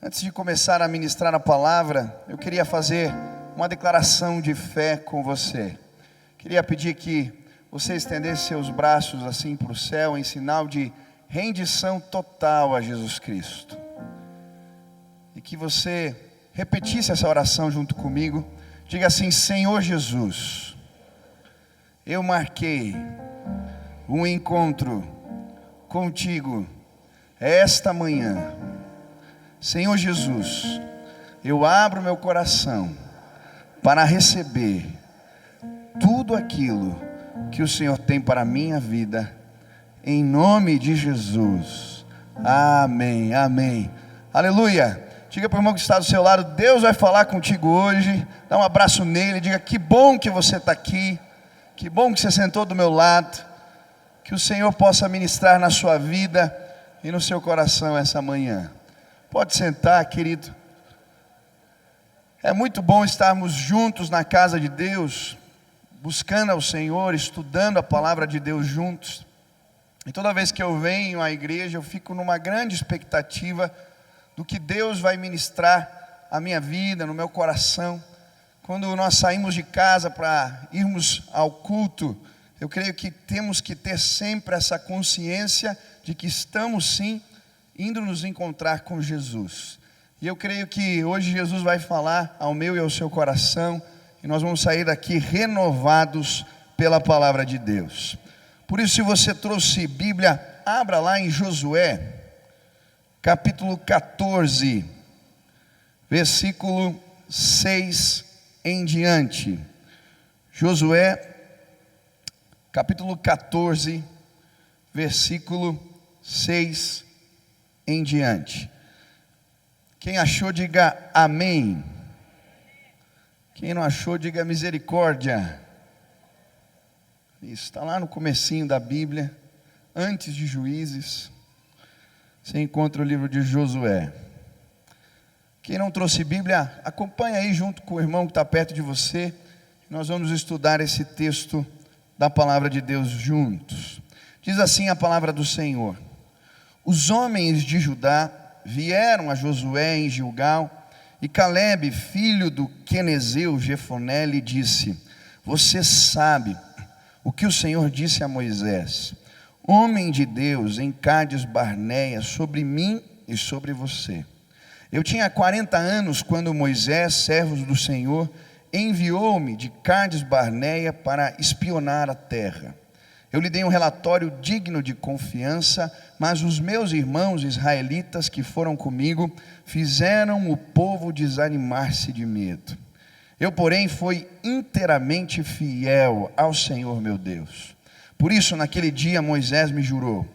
Antes de começar a ministrar a palavra, eu queria fazer uma declaração de fé com você. Queria pedir que você estendesse seus braços assim para o céu, em sinal de rendição total a Jesus Cristo. E que você repetisse essa oração junto comigo. Diga assim: Senhor Jesus, eu marquei um encontro contigo esta manhã. Senhor Jesus, eu abro meu coração para receber tudo aquilo que o Senhor tem para a minha vida, em nome de Jesus. Amém, amém, aleluia. Diga para o irmão que está do seu lado: Deus vai falar contigo hoje. Dá um abraço nele, diga: que bom que você está aqui, que bom que você sentou do meu lado. Que o Senhor possa ministrar na sua vida e no seu coração essa manhã. Pode sentar, querido. É muito bom estarmos juntos na casa de Deus, buscando ao Senhor, estudando a palavra de Deus juntos. E toda vez que eu venho à igreja, eu fico numa grande expectativa do que Deus vai ministrar à minha vida, no meu coração. Quando nós saímos de casa para irmos ao culto, eu creio que temos que ter sempre essa consciência de que estamos sim indo nos encontrar com Jesus. E eu creio que hoje Jesus vai falar ao meu e ao seu coração, e nós vamos sair daqui renovados pela palavra de Deus. Por isso, se você trouxe Bíblia, abra lá em Josué, capítulo 14, versículo 6 em diante. Josué, capítulo 14, versículo 6 em diante. Quem achou, diga amém. Quem não achou, diga misericórdia. Isso, está lá no comecinho da Bíblia, antes de Juízes, você encontra o livro de Josué. Quem não trouxe Bíblia, acompanha aí junto com o irmão que está perto de você. Nós vamos estudar esse texto da palavra de Deus juntos. Diz assim a palavra do Senhor: os homens de Judá vieram a Josué em Gilgal, e Calebe, filho do Quenezeu Jefoné, lhe disse: você sabe o que o Senhor disse a Moisés, homem de Deus, em Cádiz Barneia, sobre mim e sobre você. Eu tinha 40 anos quando Moisés, servo do Senhor, enviou-me de Cádiz Barneia para espionar a terra. Eu lhe dei um relatório digno de confiança, mas os meus irmãos israelitas que foram comigo fizeram o povo desanimar-se de medo. Eu, porém, fui inteiramente fiel ao Senhor meu Deus. Por isso, naquele dia, Moisés me jurou: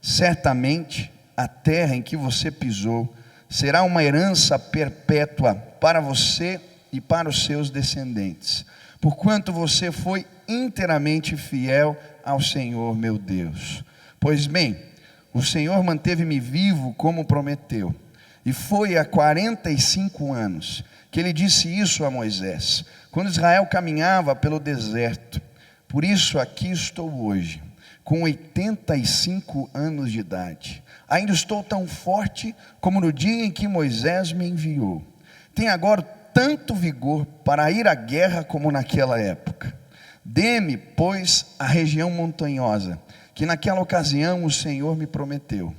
certamente a terra em que você pisou será uma herança perpétua para você e para os seus descendentes, porquanto você foi inteiramente fiel ao Senhor meu Deus. Pois bem, o Senhor manteve-me vivo como prometeu, e foi há 45 anos que ele disse isso a Moisés, quando Israel caminhava pelo deserto. Por isso aqui estou hoje, com 85 anos de idade. Ainda estou tão forte como no dia em que Moisés me enviou. Tenho agora tanto vigor para ir à guerra como naquela época. Dê-me, pois, a região montanhosa, que naquela ocasião o Senhor me prometeu.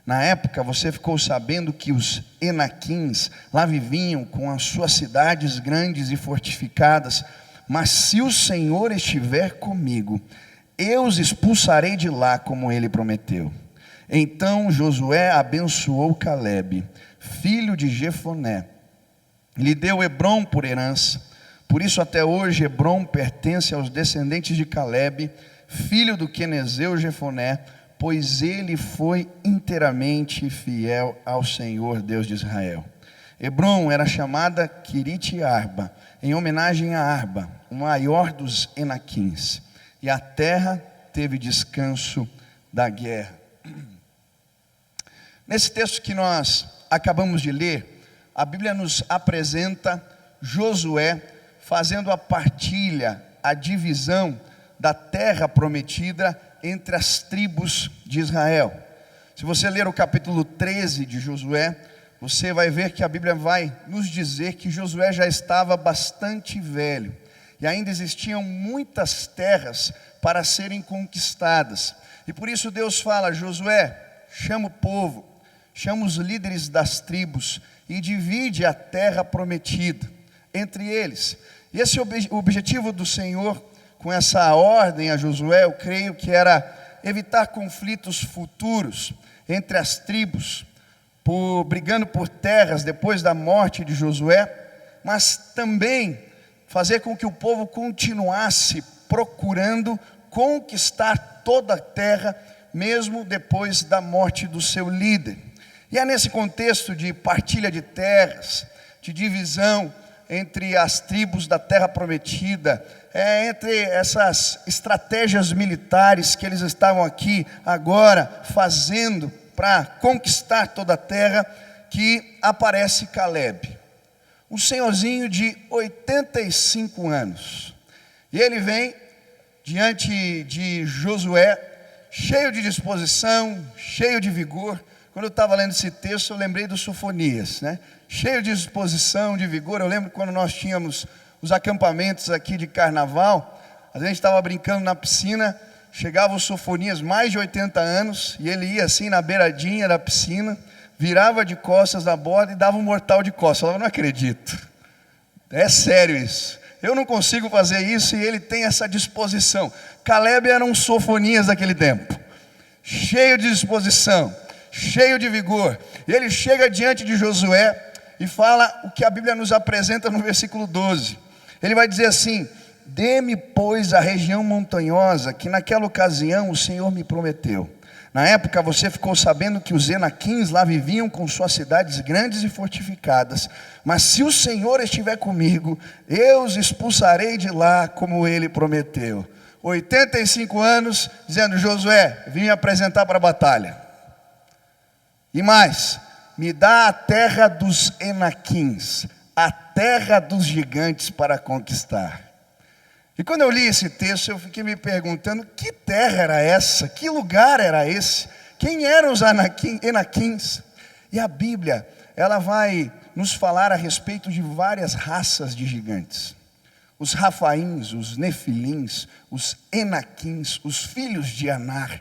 Na época você ficou sabendo que os Enaquins lá viviam com as suas cidades grandes e fortificadas, mas se o Senhor estiver comigo, eu os expulsarei de lá como ele prometeu. Então Josué abençoou Calebe, filho de Jefoné, lhe deu Hebrom por herança. Por isso até hoje Hebrom pertence aos descendentes de Calebe, filho do Quenezeu Jefoné, pois ele foi inteiramente fiel ao Senhor Deus de Israel. Hebrom era chamada Quirite Arba, em homenagem a Arba, o maior dos Enaquins, e a terra teve descanso da guerra. Nesse texto que nós acabamos de ler, a Bíblia nos apresenta Josué fazendo a partilha, a divisão da terra prometida entre as tribos de Israel. Se você ler o capítulo 13 de Josué, você vai ver que a Bíblia vai nos dizer que Josué já estava bastante velho. E ainda existiam muitas terras para serem conquistadas. E por isso Deus fala: Josué, chama o povo, chama os líderes das tribos e divide a terra prometida entre eles. E esse o objetivo do Senhor com essa ordem a Josué, eu creio que era evitar conflitos futuros entre as tribos, brigando por terras depois da morte de Josué, mas também fazer com que o povo continuasse procurando conquistar toda a terra, mesmo depois da morte do seu líder. E é nesse contexto de partilha de terras, de divisão entre as tribos da terra prometida, entre essas estratégias militares que eles estavam aqui agora fazendo para conquistar toda a terra, que aparece Caleb, um senhorzinho de 85 anos. E ele vem diante de Josué, cheio de disposição, cheio de vigor. Quando eu estava lendo esse texto, eu lembrei do Sofonias, né? Cheio de disposição, de vigor. Eu lembro quando nós tínhamos os acampamentos aqui de carnaval, a gente estava brincando na piscina, chegava o Sofonias, mais de 80 anos, e ele ia assim na beiradinha da piscina, virava de costas na borda e dava um mortal de costas. Eu falava: não acredito, é sério isso, eu não consigo fazer isso, e ele tem essa disposição. Caleb era um Sofonias daquele tempo, cheio de disposição, cheio de vigor. E ele chega diante de Josué e fala o que a Bíblia nos apresenta no versículo 12. Ele vai dizer assim: dê-me, pois, a região montanhosa que naquela ocasião o Senhor me prometeu. Na época você ficou sabendo que os Enaquins lá viviam com suas cidades grandes e fortificadas. Mas se o Senhor estiver comigo, eu os expulsarei de lá como ele prometeu. 85 anos, dizendo: Josué, vim me apresentar para a batalha. E mais, me dá a terra dos Enaquins, a terra dos gigantes para conquistar. E quando eu li esse texto, eu fiquei me perguntando: que terra era essa? Que lugar era esse? Quem eram os Enaquins? E a Bíblia, ela vai nos falar a respeito de várias raças de gigantes. Os Rafaíns, os Nefilins, os Enaquins, os filhos de Anar.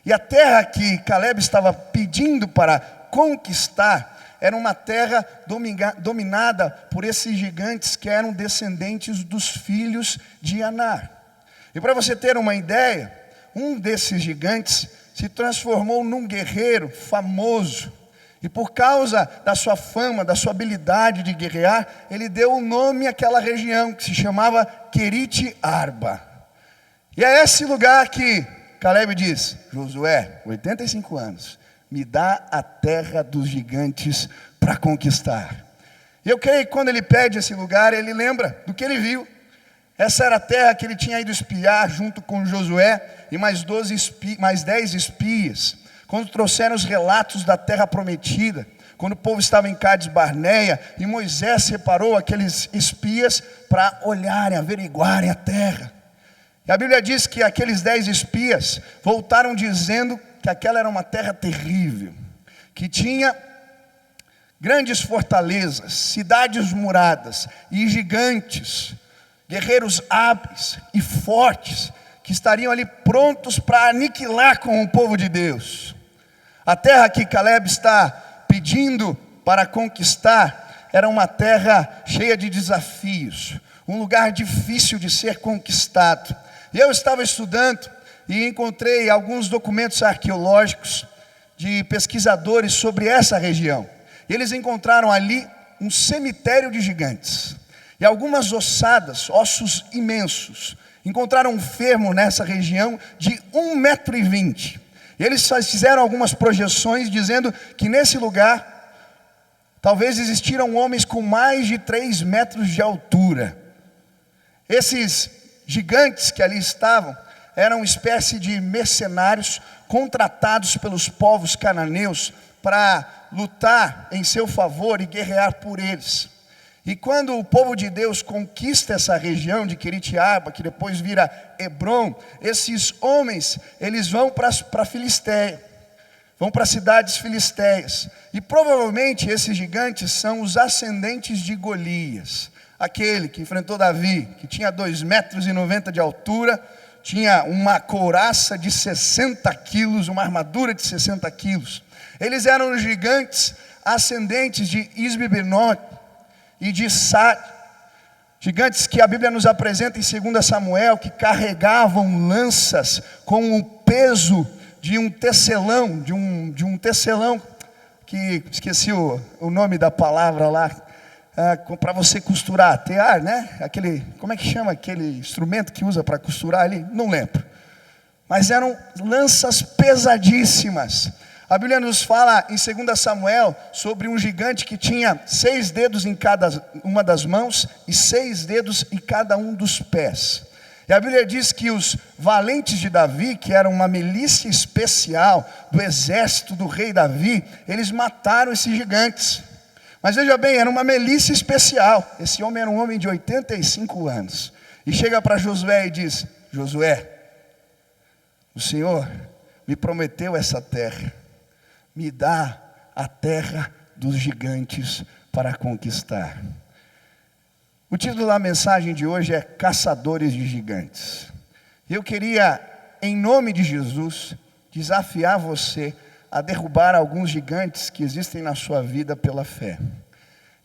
E a terra que Caleb estava pedindo para conquistar era uma terra dominada por esses gigantes que eram descendentes dos filhos de Anar. E para você ter uma ideia, um desses gigantes se transformou num guerreiro famoso. E por causa da sua fama, da sua habilidade de guerrear, ele deu o nome àquela região, que se chamava Querite Arba. E é esse lugar que Caleb diz: Josué, 85 anos, me dá a terra dos gigantes para conquistar. E eu creio que quando ele pede esse lugar, ele lembra do que ele viu. Essa era a terra que ele tinha ido espiar junto com Josué e mais 10 espias. Quando trouxeram os relatos da terra prometida, quando o povo estava em Cádiz Barneia, e Moisés separou aqueles espias para olharem, averiguarem a terra. E a Bíblia diz que aqueles 10 espias voltaram dizendo que aquela era uma terra terrível, que tinha grandes fortalezas, cidades muradas e gigantes, guerreiros hábeis e fortes, que estariam ali prontos para aniquilar com o povo de Deus. A terra que Caleb está pedindo para conquistar era uma terra cheia de desafios, um lugar difícil de ser conquistado. E eu estava estudando e encontrei alguns documentos arqueológicos de pesquisadores sobre essa região. E eles encontraram ali um cemitério de gigantes e algumas ossadas, ossos imensos. Encontraram um fermo nessa região de 1,20 m. E eles fizeram algumas projeções dizendo que nesse lugar talvez existiram homens com mais de 3 metros de altura. Esses gigantes que ali estavam eram uma espécie de mercenários contratados pelos povos cananeus para lutar em seu favor e guerrear por eles. E quando o povo de Deus conquista essa região de Querite Arba, que depois vira Hebrom, esses homens, eles vão para a Filistéia, vão para cidades filisteias. E provavelmente esses gigantes são os ascendentes de Golias, aquele que enfrentou Davi, que tinha 2,90 metros de altura, tinha uma couraça de 60 quilos, uma armadura de 60 quilos. Eles eram os gigantes ascendentes de Isbi-Benob e de Sad, gigantes que a Bíblia nos apresenta em 2 Samuel, que carregavam lanças com o peso de um tecelão, de um tecelão, que esqueci o nome da palavra lá, para você costurar, tear, né? Como é que chama aquele instrumento que usa para costurar ali? Não lembro. Mas eram lanças pesadíssimas. A Bíblia nos fala em 2 Samuel sobre um gigante que tinha 6 dedos em cada uma das mãos e 6 dedos em cada um dos pés. E a Bíblia diz que os valentes de Davi, que eram uma milícia especial do exército do rei Davi, eles mataram esses gigantes. Mas veja bem, era uma milícia especial. Esse homem era um homem de 85 anos. E chega para Josué e diz: Josué, o Senhor me prometeu essa terra. Me dá a terra dos gigantes para conquistar. O título da mensagem de hoje é Caçadores de Gigantes. Eu queria, em nome de Jesus, desafiar você a derrubar alguns gigantes que existem na sua vida pela fé.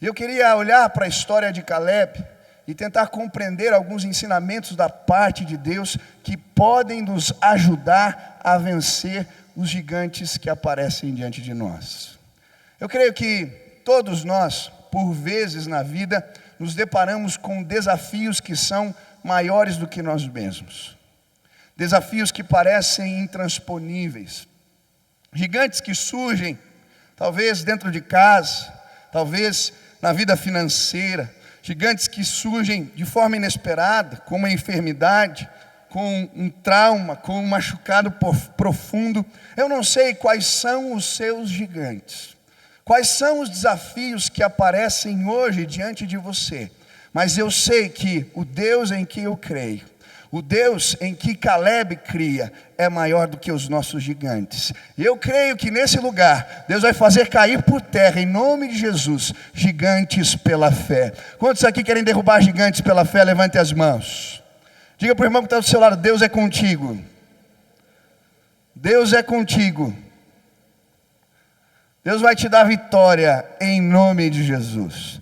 Eu queria olhar para a história de Caleb e tentar compreender alguns ensinamentos da parte de Deus que podem nos ajudar a vencer os gigantes que aparecem diante de nós. Eu creio que todos nós, por vezes na vida, nos deparamos com desafios que são maiores do que nós mesmos. Desafios que parecem intransponíveis. Gigantes que surgem, talvez dentro de casa, talvez na vida financeira. Gigantes que surgem de forma inesperada, com uma enfermidade, com um trauma, com um machucado profundo. Eu não sei quais são os seus gigantes, quais são os desafios que aparecem hoje diante de você, mas eu sei que o Deus em que eu creio, o Deus em que Caleb cria, é maior do que os nossos gigantes. E eu creio que nesse lugar, Deus vai fazer cair por terra, em nome de Jesus, gigantes pela fé. Quantos aqui querem derrubar gigantes pela fé? Levante as mãos. Diga para o irmão que está do seu lado: Deus é contigo. Deus é contigo. Deus vai te dar vitória em nome de Jesus.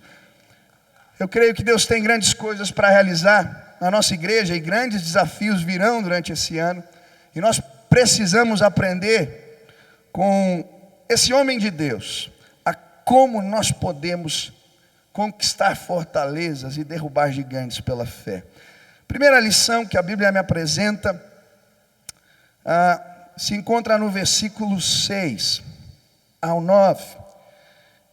Eu creio que Deus tem grandes coisas para realizar na nossa igreja e grandes desafios virão durante esse ano. E nós precisamos aprender com esse homem de Deus a como nós podemos conquistar fortalezas e derrubar gigantes pela fé. Primeira lição que a Bíblia me apresenta se encontra no versículo 6 ao 9.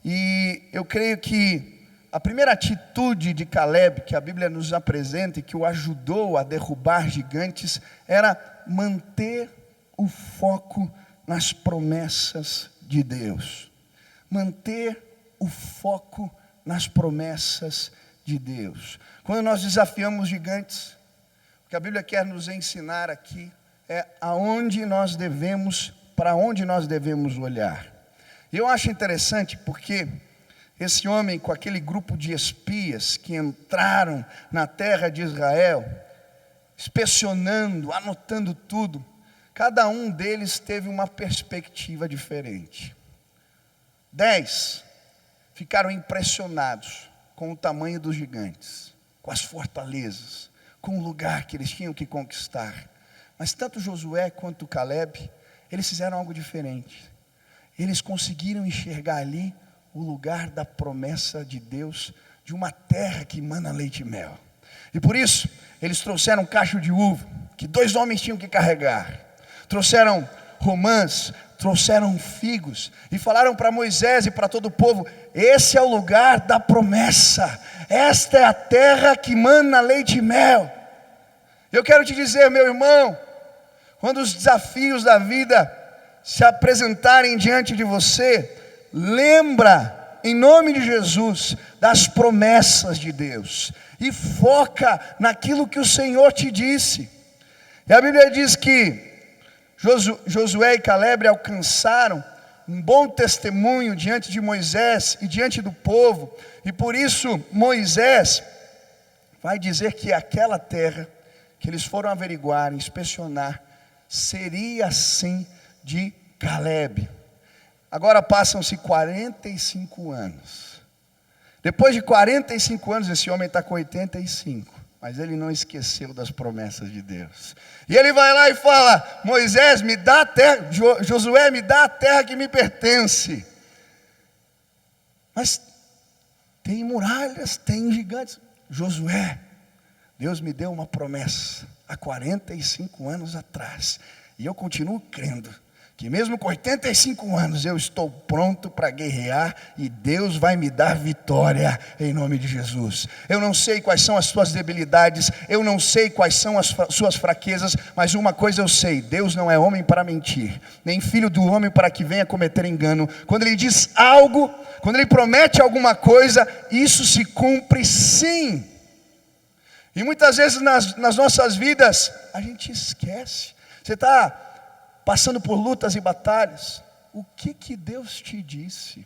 E eu creio que a primeira atitude de Caleb que a Bíblia nos apresenta e que o ajudou a derrubar gigantes era manter o foco nas promessas de Deus. Manter o foco nas promessas de Deus. Quando nós desafiamos gigantes, o que a Bíblia quer nos ensinar aqui é aonde nós devemos, para onde nós devemos olhar. E eu acho interessante porque esse homem com aquele grupo de espias que entraram na terra de Israel, inspecionando, anotando tudo, cada um deles teve uma perspectiva diferente. 10 ficaram impressionados com o tamanho dos gigantes, com as fortalezas, com o lugar que eles tinham que conquistar. Mas tanto Josué quanto Caleb, eles fizeram algo diferente. Eles conseguiram enxergar ali o lugar da promessa de Deus, de uma terra que emana leite e mel. E por isso, eles trouxeram um cacho de uva, que 2 homens tinham que carregar. Trouxeram romãs, trouxeram figos, e falaram para Moisés e para todo o povo: esse é o lugar da promessa, esta é a terra que emana leite e mel. Eu quero te dizer, meu irmão, quando os desafios da vida se apresentarem diante de você, lembra, em nome de Jesus, das promessas de Deus, e foca naquilo que o Senhor te disse. E a Bíblia diz que Josué e Caleb alcançaram um bom testemunho diante de Moisés e diante do povo, e por isso Moisés vai dizer que aquela terra que eles foram averiguar, inspecionar, seria sim de Calebe. Agora passam-se 45 anos. Depois de 45 anos, esse homem está com 85. Mas ele não esqueceu das promessas de Deus. E ele vai lá e fala: Moisés, me dá a terra, Josué, me dá a terra que me pertence. Mas tem muralhas, tem gigantes. Josué, Deus me deu uma promessa há 45 anos atrás. E eu continuo crendo que mesmo com 85 anos eu estou pronto para guerrear e Deus vai me dar vitória em nome de Jesus. Eu não sei quais são as suas debilidades, eu não sei quais são as suas fraquezas, mas uma coisa eu sei: Deus não é homem para mentir, nem filho do homem para que venha cometer engano. Quando Ele diz algo, quando Ele promete alguma coisa, isso se cumpre sim. E muitas vezes nas nossas vidas a gente esquece. Você está passando por lutas e batalhas, o que Deus te disse?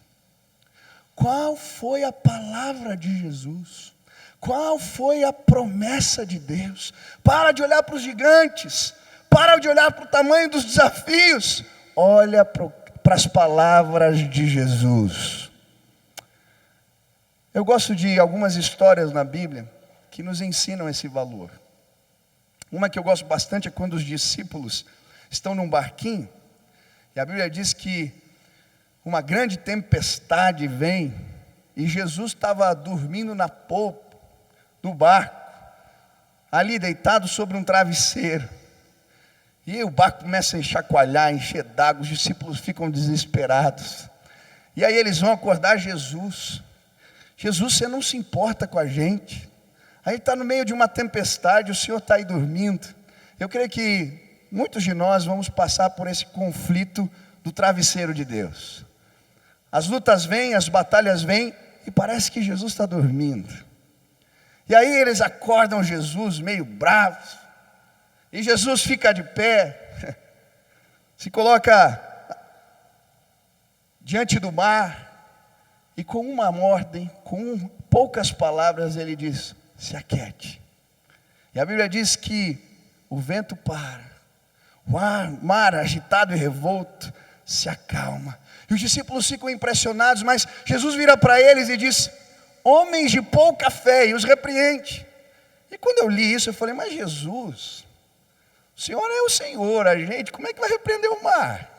Qual foi a palavra de Jesus? Qual foi a promessa de Deus? Para de olhar para os gigantes, para de olhar para o tamanho dos desafios, olha para as palavras de Jesus. Eu gosto de algumas histórias na Bíblia que nos ensinam esse valor. Uma que eu gosto bastante é quando os discípulos estão num barquinho, e a Bíblia diz que uma grande tempestade vem, e Jesus estava dormindo na polpa do barco, ali deitado sobre um travesseiro, e o barco começa a chacoalhar, encher d'água, os discípulos ficam desesperados, e aí eles vão acordar Jesus. Jesus, você não se importa com a gente? Aí está no meio de uma tempestade, o Senhor está aí dormindo. Eu creio que muitos de nós vamos passar por esse conflito do travesseiro de Deus. As lutas vêm, as batalhas vêm, e parece que Jesus está dormindo. E aí eles acordam Jesus meio bravos, e Jesus fica de pé, se coloca diante do mar, e com uma ordem, com poucas palavras ele diz: se aquiete. E a Bíblia diz que o vento para, o mar agitado e revolto se acalma. E os discípulos ficam impressionados, mas Jesus vira para eles e diz: homens de pouca fé, e os repreende. E quando eu li isso, eu falei: mas Jesus, o Senhor é o Senhor, a gente, como é que vai repreender o mar?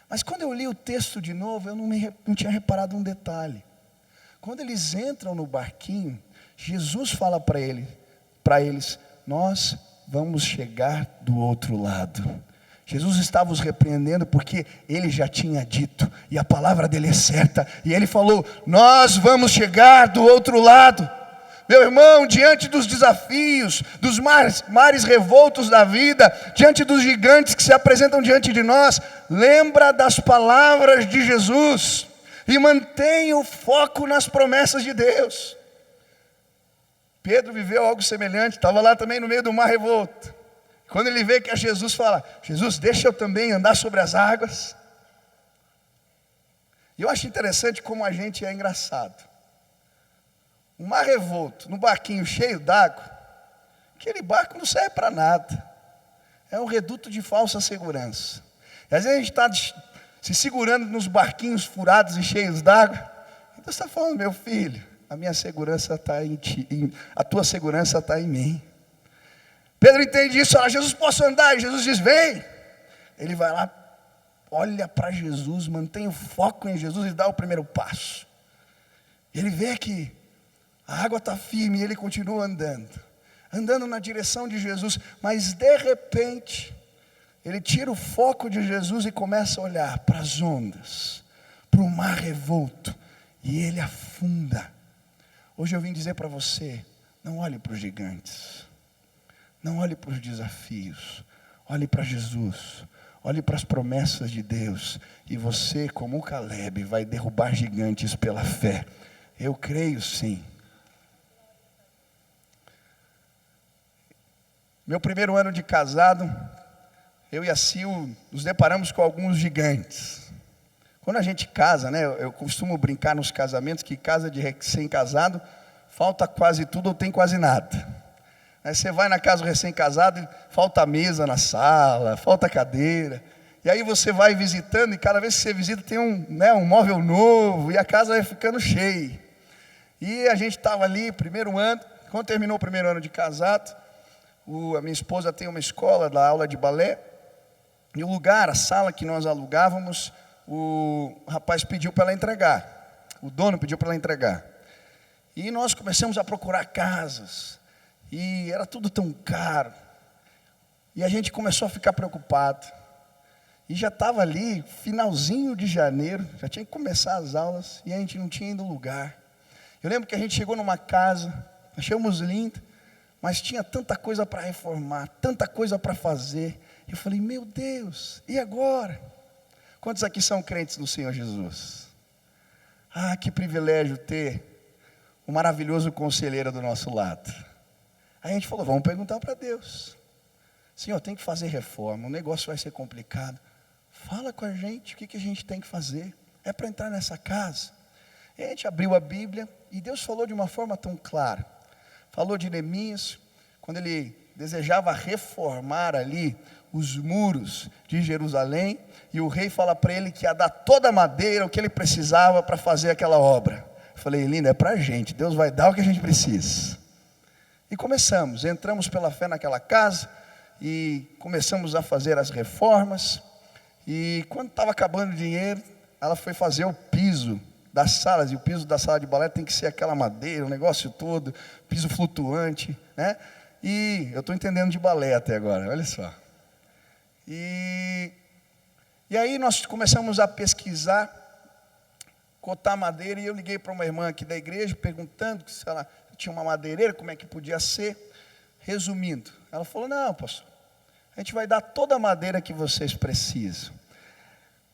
Mas quando eu li o texto de novo, eu não tinha reparado um detalhe. Quando eles entram no barquinho, Jesus fala para eles: nós vamos chegar do outro lado. Jesus estava os repreendendo porque Ele já tinha dito, e a palavra dEle é certa, e Ele falou: nós vamos chegar do outro lado. Meu irmão, diante dos desafios, dos mares revoltos da vida, diante dos gigantes que se apresentam diante de nós, lembra das palavras de Jesus, e mantenha o foco nas promessas de Deus. Pedro viveu algo semelhante, estava lá também no meio do mar revolto. Quando ele vê que é Jesus, fala: Jesus, deixa eu também andar sobre as águas. E eu acho interessante como a gente é engraçado. Um mar revolto, num barquinho cheio d'água, aquele barco não serve para nada. É um reduto de falsa segurança. E às vezes a gente está se segurando nos barquinhos furados e cheios d'água. Então você está falando: meu filho, a minha segurança está em ti, a tua segurança está em mim. Pedro entende isso, fala: Jesus, posso andar? E Jesus diz: vem. Ele vai lá, olha para Jesus, mantém o foco em Jesus e dá o primeiro passo. Ele vê que a água está firme e ele continua andando na direção de Jesus, mas de repente, ele tira o foco de Jesus e começa a olhar para as ondas, para o mar revolto, e ele afunda. Hoje eu vim dizer para você: não olhe para os gigantes, não olhe para os desafios, olhe para Jesus, olhe para as promessas de Deus, e você, como o Calebe, vai derrubar gigantes pela fé. Eu creio sim. Meu primeiro ano de casado, eu e a Sil nos deparamos com alguns gigantes. Quando a gente casa, né, eu costumo brincar nos casamentos que casa de recém-casado, falta quase tudo ou tem quase nada. Aí você vai na casa do recém-casado, falta mesa na sala, falta cadeira. E aí você vai visitando, e cada vez que você visita tem um móvel novo, e a casa vai ficando cheia. E a gente estava ali, primeiro ano, quando terminou o primeiro ano de casado, a minha esposa tem uma escola da aula de balé, e o lugar, a sala que nós alugávamos, o rapaz pediu para ela entregar, o dono pediu para ela entregar. E nós começamos a procurar casas, e era tudo tão caro, e a gente começou a ficar preocupado, e já estava ali, finalzinho de janeiro, já tinha que começar as aulas, e a gente não tinha ainda lugar. Eu lembro que a gente chegou numa casa, achamos linda, mas tinha tanta coisa para reformar, tanta coisa para fazer. Eu falei, meu Deus, e agora? Quantos aqui são crentes no Senhor Jesus? Ah, que privilégio ter um maravilhoso conselheiro do nosso lado. Aí a gente falou, vamos perguntar para Deus. Senhor, tem que fazer reforma, o negócio vai ser complicado. Fala com a gente, o que a gente tem que fazer? É para entrar nessa casa. E a gente abriu a Bíblia, e Deus falou de uma forma tão clara. Falou de Neemias, quando ele desejava reformar ali os muros de Jerusalém, e o rei fala para ele que ia dar toda a madeira, o que ele precisava para fazer aquela obra. Eu falei, linda, é para a gente, Deus vai dar o que a gente precisa. E começamos, entramos pela fé naquela casa, e começamos a fazer as reformas, e quando estava acabando o dinheiro, ela foi fazer o piso das salas, e o piso da sala de balé tem que ser aquela madeira, o negócio todo, piso flutuante, né? E eu estou entendendo de balé até agora, olha só. E aí nós começamos a pesquisar, cotar madeira, e eu liguei para uma irmã aqui da igreja, perguntando se ela tinha uma madeireira, como é que podia ser. Resumindo, ela falou, não, pastor, a gente vai dar toda a madeira que vocês precisam.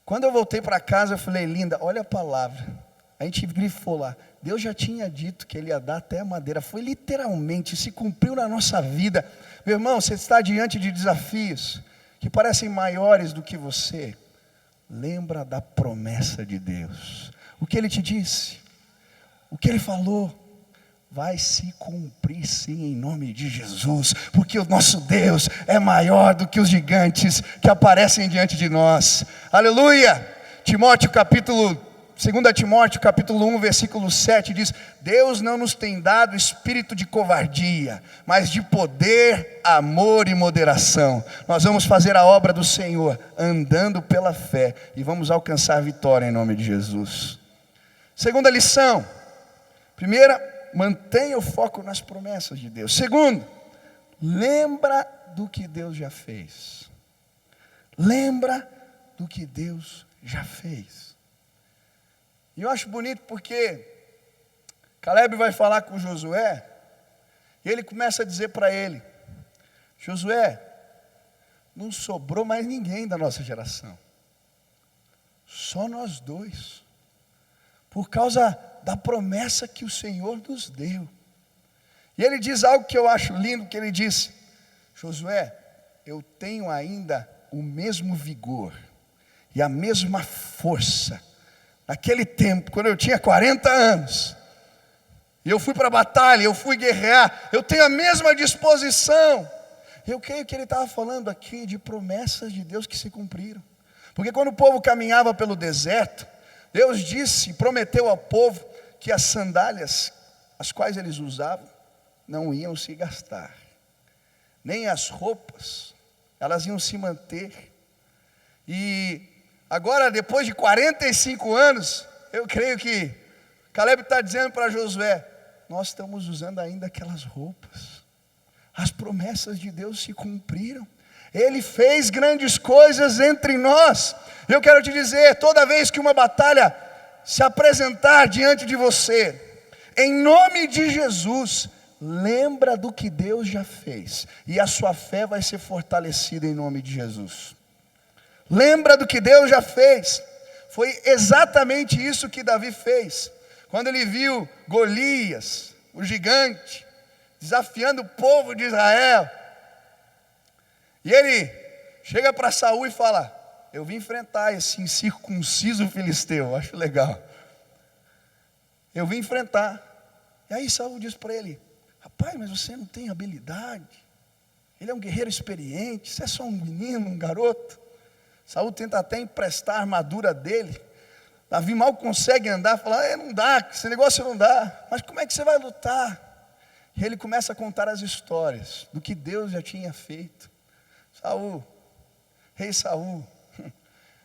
Quando eu voltei para casa, eu falei, linda, olha a palavra. A gente grifou lá, Deus já tinha dito que Ele ia dar até a madeira, foi literalmente, se cumpriu na nossa vida. Meu irmão, você está diante de desafios que parecem maiores do que você. Lembra da promessa de Deus, o que Ele te disse, o que Ele falou, vai se cumprir sim em nome de Jesus, porque o nosso Deus é maior do que os gigantes que aparecem diante de nós. Aleluia! 2 Timóteo capítulo 1, versículo 7 diz, Deus não nos tem dado espírito de covardia, mas de poder, amor e moderação. Nós vamos fazer a obra do Senhor, andando pela fé, e vamos alcançar a vitória em nome de Jesus. Segunda lição, primeira, mantenha o foco nas promessas de Deus. Segundo, lembra do que Deus já fez. Lembra do que Deus já fez. E eu acho bonito porque Caleb vai falar com Josué, e ele começa a dizer para ele, Josué, não sobrou mais ninguém da nossa geração, só nós dois, por causa da promessa que o Senhor nos deu. E ele diz algo que eu acho lindo, que ele disse, Josué, eu tenho ainda o mesmo vigor e a mesma força. Naquele tempo, quando eu tinha 40 anos, e eu fui para a batalha, eu fui guerrear, eu tenho a mesma disposição. Eu creio que ele estava falando aqui de promessas de Deus que se cumpriram. Porque quando o povo caminhava pelo deserto, Deus disse, prometeu ao povo, que as sandálias, as quais eles usavam, não iam se gastar. Nem as roupas, elas iam se manter. E agora, depois de 45 anos, eu creio que Caleb está dizendo para Josué, nós estamos usando ainda aquelas roupas. As promessas de Deus se cumpriram. Ele fez grandes coisas entre nós. Eu quero te dizer, toda vez que uma batalha se apresentar diante de você, em nome de Jesus, lembra do que Deus já fez, e a sua fé vai ser fortalecida em nome de Jesus. Lembra do que Deus já fez. Foi exatamente isso que Davi fez, quando ele viu Golias, o gigante, desafiando o povo de Israel, e ele chega para Saul e fala, eu vim enfrentar esse incircunciso filisteu, acho legal. Eu vim enfrentar. E aí Saul diz para ele: rapaz, mas você não tem habilidade. Ele é um guerreiro experiente, você é só um menino, um garoto. Saul tenta até emprestar a armadura dele. Davi mal consegue andar, fala: não dá, esse negócio não dá. Mas como é que você vai lutar? E ele começa a contar as histórias do que Deus já tinha feito. Saul, rei Saul,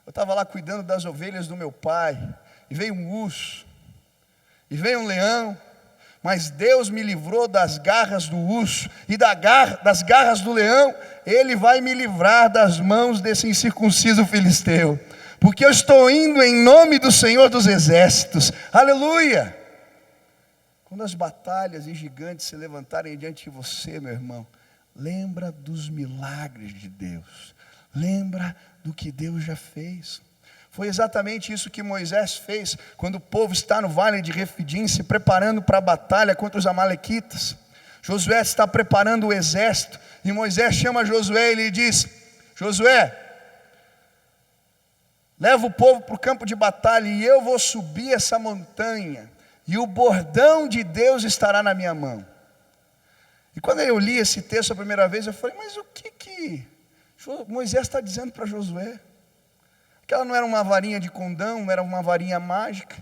eu estava lá cuidando das ovelhas do meu pai, e veio um urso, e veio um leão, mas Deus me livrou das garras do urso, e das garras do leão, Ele vai me livrar das mãos desse incircunciso filisteu, porque eu estou indo em nome do Senhor dos exércitos, aleluia. Quando as batalhas e gigantes se levantarem diante de você, meu irmão, lembra dos milagres de Deus, lembra do que Deus já fez. Foi exatamente isso que Moisés fez, quando o povo está no vale de Refidim, se preparando para a batalha contra os amalequitas. Josué está preparando o exército, e Moisés chama Josué e lhe diz: Josué, leva o povo para o campo de batalha, e eu vou subir essa montanha, e o bordão de Deus estará na minha mão. E quando eu li esse texto a primeira vez, eu falei: mas o que Moisés está dizendo para Josué? Aquela não era uma varinha de condão, não era uma varinha mágica.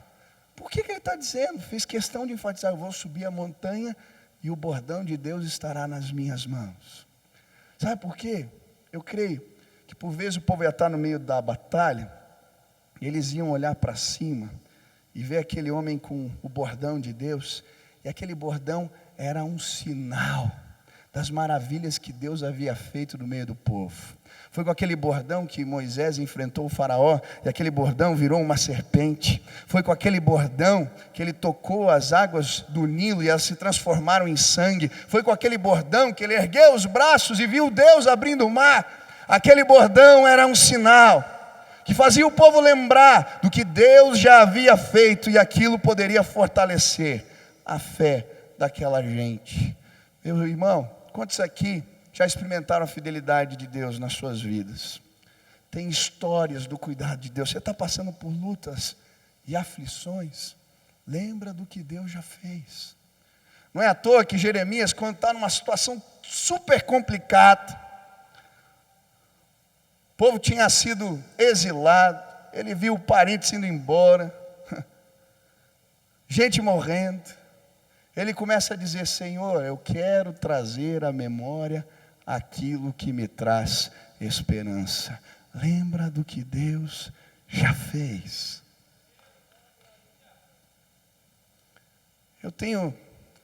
Por que ele está dizendo? Fez questão de enfatizar: eu vou subir a montanha e o bordão de Deus estará nas minhas mãos. Sabe por quê? Eu creio que por vezes o povo ia estar no meio da batalha, e eles iam olhar para cima e ver aquele homem com o bordão de Deus, e aquele bordão era um sinal das maravilhas que Deus havia feito no meio do povo. Foi com aquele bordão que Moisés enfrentou o faraó, e aquele bordão virou uma serpente. Foi com aquele bordão que ele tocou as águas do Nilo, e elas se transformaram em sangue. Foi com aquele bordão que ele ergueu os braços e viu Deus abrindo o mar. Aquele bordão era um sinal que fazia o povo lembrar do que Deus já havia feito, e aquilo poderia fortalecer a fé daquela gente. Meu irmão, quantos aqui já experimentaram a fidelidade de Deus nas suas vidas? Tem histórias do cuidado de Deus. Você está passando por lutas e aflições, lembra do que Deus já fez. Não é à toa que Jeremias, quando está numa situação super complicada, o povo tinha sido exilado, ele viu o parente indo embora, gente morrendo, ele começa a dizer: Senhor, eu quero trazer à memória aquilo que me traz esperança. Lembra do que Deus já fez. Eu tenho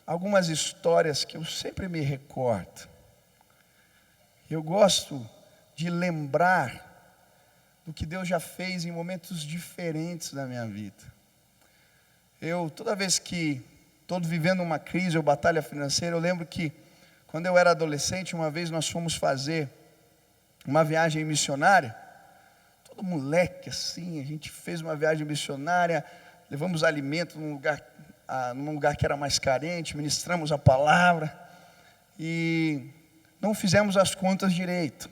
algumas histórias que eu sempre me recordo. Eu gosto de lembrar do que Deus já fez em momentos diferentes da minha vida. Toda vez que estou vivendo uma crise ou batalha financeira, eu lembro que quando eu era adolescente, uma vez nós fomos fazer uma viagem missionária, todo moleque assim, a gente fez uma viagem missionária, levamos alimento num lugar que era mais carente, ministramos a palavra, e não fizemos as contas direito.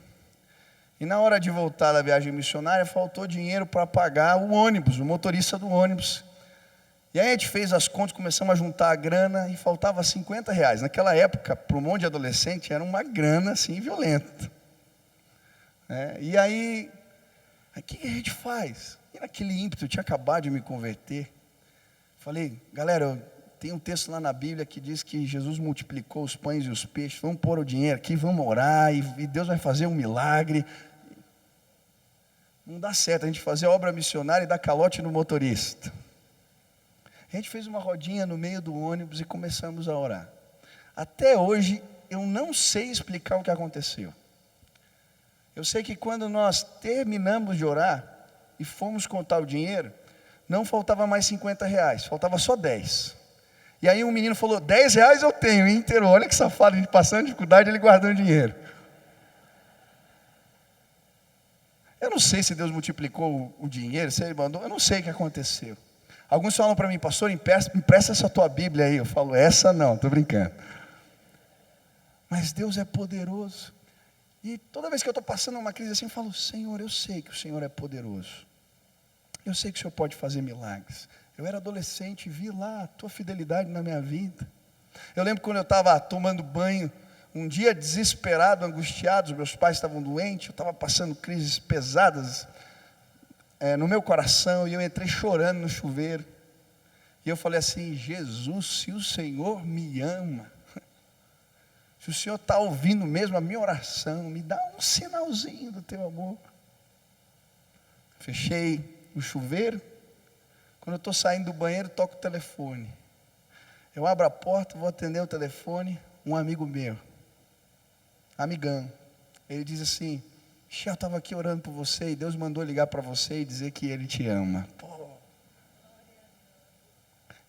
E na hora de voltar da viagem missionária, faltou dinheiro para pagar o ônibus, o motorista do ônibus. E aí a gente fez as contas, começamos a juntar a grana, e faltava R$50. Naquela época, para um monte de adolescente, era uma grana assim, violenta. E aí, o que a gente faz? E naquele ímpeto, eu tinha acabado de me converter. Falei: galera, tem um texto lá na Bíblia que diz que Jesus multiplicou os pães e os peixes. Vamos pôr o dinheiro aqui, vamos orar, e Deus vai fazer um milagre. Não dá certo a gente fazer obra missionária e dar calote no motorista. A gente fez uma rodinha no meio do ônibus e começamos a orar. Até hoje, eu não sei explicar o que aconteceu. Eu sei que quando nós terminamos de orar e fomos contar o dinheiro, não faltava mais R$50, faltava só 10. E aí um menino falou: R$10 eu tenho inteiro. Olha que safado, a gente passando dificuldade, ele guardando dinheiro. Eu não sei se Deus multiplicou o dinheiro, se Ele mandou, eu não sei o que aconteceu. Alguns falam para mim: pastor, empresta essa tua Bíblia aí. Eu falo: essa não, estou brincando. Mas Deus é poderoso. E toda vez que eu estou passando uma crise assim, eu falo: Senhor, eu sei que o Senhor é poderoso. Eu sei que o Senhor pode fazer milagres. Eu era adolescente e vi lá a tua fidelidade na minha vida. Eu lembro quando eu estava tomando banho, um dia desesperado, angustiado, os meus pais estavam doentes, eu estava passando crises pesadas no meu coração, e eu entrei chorando no chuveiro. E eu falei assim: Jesus, se o Senhor me ama, se o Senhor está ouvindo mesmo a minha oração, me dá um sinalzinho do teu amor. Fechei o chuveiro. Quando eu estou saindo do banheiro, toco o telefone. Eu abro a porta, vou atender o telefone. Um amigo meu, amigão, ele diz assim: eu estava aqui orando por você e Deus mandou ligar para você e dizer que Ele te ama. Pô.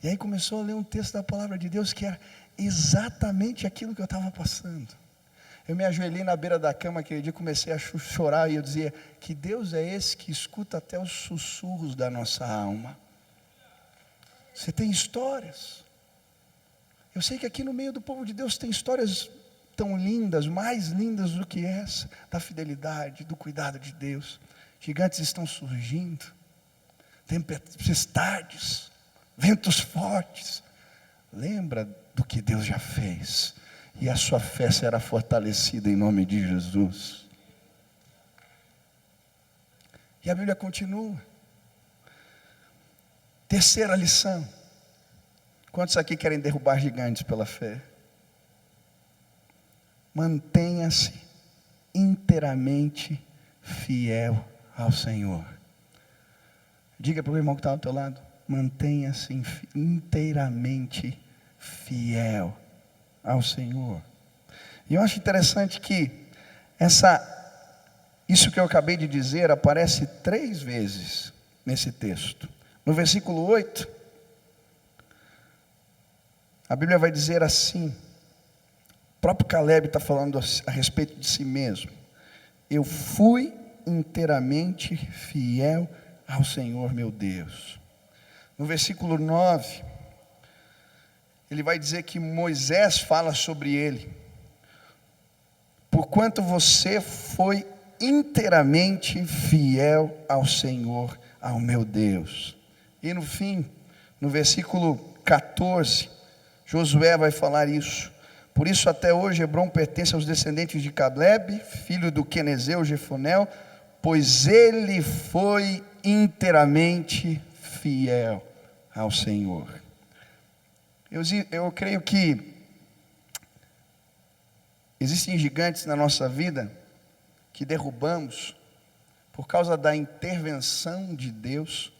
E aí começou a ler um texto da palavra de Deus que era exatamente aquilo que eu estava passando. Eu me ajoelhei na beira da cama aquele dia, comecei a chorar e eu dizia: que Deus é esse que escuta até os sussurros da nossa alma. Você tem histórias. Eu sei que aqui no meio do povo de Deus tem histórias tão lindas, mais lindas do que essa, da fidelidade, do cuidado de Deus. Gigantes estão surgindo, tempestades, ventos fortes. Lembra do que Deus já fez, e a sua fé será fortalecida em nome de Jesus. E a Bíblia continua. Terceira lição. Quantos aqui querem derrubar gigantes pela fé? Mantenha-se inteiramente fiel ao Senhor. Diga para o irmão que está ao teu lado: mantenha-se inteiramente fiel ao Senhor. E eu acho interessante que isso que eu acabei de dizer aparece 3 vezes nesse texto. No versículo 8, a Bíblia vai dizer assim, o próprio Caleb está falando a respeito de si mesmo: eu fui inteiramente fiel ao Senhor meu Deus. No versículo 9, ele vai dizer que Moisés fala sobre ele: porquanto você foi inteiramente fiel ao Senhor, ao meu Deus. E no fim, no versículo 14, Josué vai falar isso: por isso até hoje Hebrom pertence aos descendentes de Caleb, filho do quenezeu Jefonel, pois ele foi inteiramente fiel ao Senhor. Eu creio que existem gigantes na nossa vida que derrubamos por causa da intervenção de Deus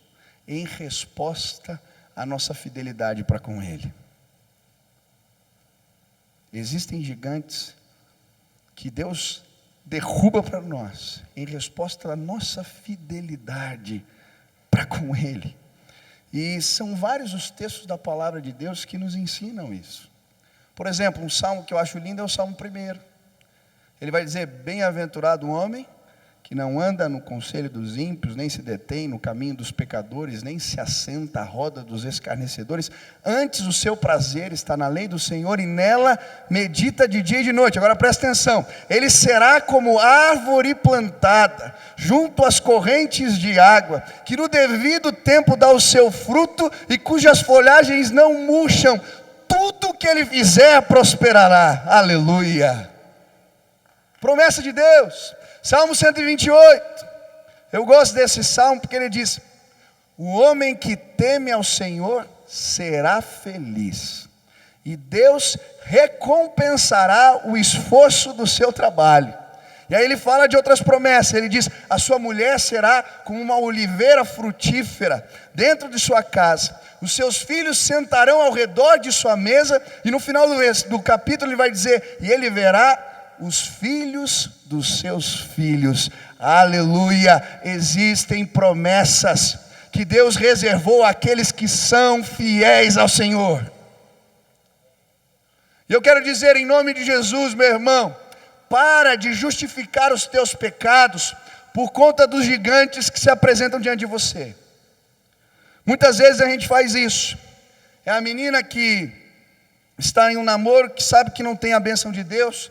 em resposta à nossa fidelidade para com Ele. Existem gigantes que Deus derruba para nós em resposta à nossa fidelidade para com Ele. E são vários os textos da palavra de Deus que nos ensinam isso. Por exemplo, um salmo que eu acho lindo é o Salmo 1. Ele vai dizer: bem-aventurado o homem que não anda no conselho dos ímpios, nem se detém no caminho dos pecadores, nem se assenta à roda dos escarnecedores. Antes o seu prazer está na lei do Senhor, e nela medita de dia e de noite. Agora presta atenção: ele será como árvore plantada junto às correntes de água, que no devido tempo dá o seu fruto, e cujas folhagens não murcham. Tudo que ele fizer prosperará. Aleluia. Promessa de Deus. Salmo 128, eu gosto desse salmo porque ele diz: o homem que teme ao Senhor será feliz, e Deus recompensará o esforço do seu trabalho. E aí ele fala de outras promessas, ele diz: a sua mulher será como uma oliveira frutífera dentro de sua casa, os seus filhos sentarão ao redor de sua mesa. E no final do capítulo ele vai dizer: e ele verá os filhos dos seus filhos. Aleluia. Existem promessas que Deus reservou àqueles que são fiéis ao Senhor. E eu quero dizer em nome de Jesus, meu irmão, para de justificar os teus pecados por conta dos gigantes que se apresentam diante de você. Muitas vezes a gente faz isso. É a menina que está em um namoro, que sabe que não tem a bênção de Deus,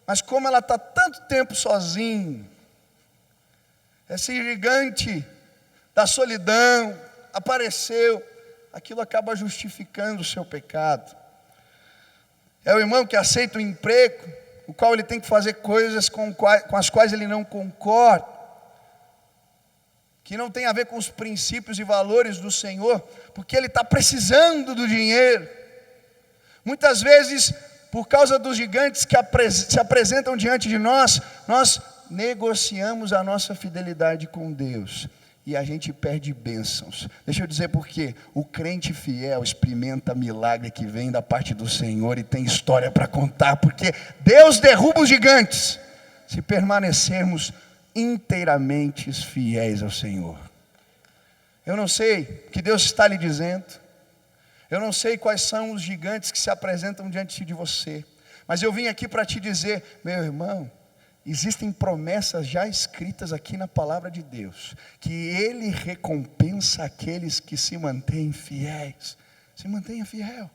Mas como ela está tanto tempo sozinha, esse gigante da solidão apareceu, aquilo acaba justificando o seu pecado. É o irmão que aceita o emprego, o qual ele tem que fazer coisas com as quais ele não concorda, que não tem a ver com os princípios e valores do Senhor, porque ele está precisando do dinheiro. Muitas vezes, por causa dos gigantes que se apresentam diante de nós, nós negociamos a nossa fidelidade com Deus e a gente perde bênçãos. Deixa eu dizer por quê. O crente fiel experimenta milagre que vem da parte do Senhor e tem história para contar, porque Deus derruba os gigantes se permanecermos inteiramente fiéis ao Senhor. Eu não sei o que Deus está lhe dizendo, eu não sei quais são os gigantes que se apresentam diante de você, mas eu vim aqui para te dizer, meu irmão, existem promessas já escritas aqui na palavra de Deus, que Ele recompensa aqueles que se mantêm fiéis. Se mantenha fiel,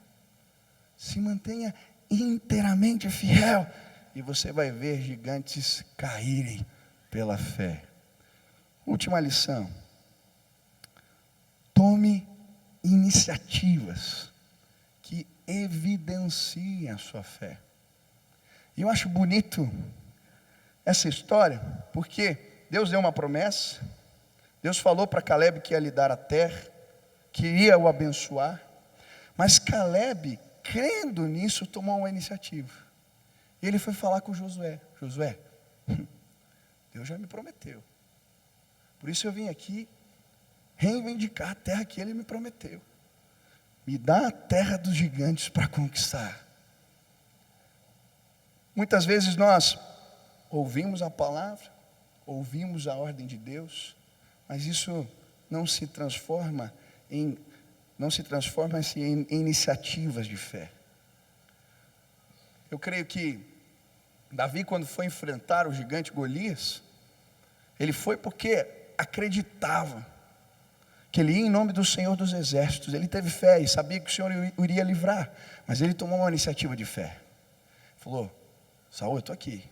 se mantenha inteiramente fiel, e você vai ver gigantes caírem pela fé. Última lição: tome iniciativas que evidenciem a sua fé. E eu acho bonito essa história, porque Deus deu uma promessa, Deus falou para Caleb que ia lhe dar a terra, que ia o abençoar, mas Caleb, crendo nisso, tomou uma iniciativa. E ele foi falar com Josué: Josué, Deus já me prometeu, por isso eu vim aqui reivindicar a terra que Ele me prometeu. Me dá a terra dos gigantes para conquistar. Muitas vezes nós ouvimos a palavra, ouvimos a ordem de Deus, mas isso não se transforma em iniciativas de fé. Eu creio que Davi, quando foi enfrentar o gigante Golias, ele foi porque acreditava que ele ia em nome do Senhor dos Exércitos. Ele teve fé e sabia que o Senhor o iria livrar, mas ele tomou uma iniciativa de fé. Falou: Saul, eu estou aqui,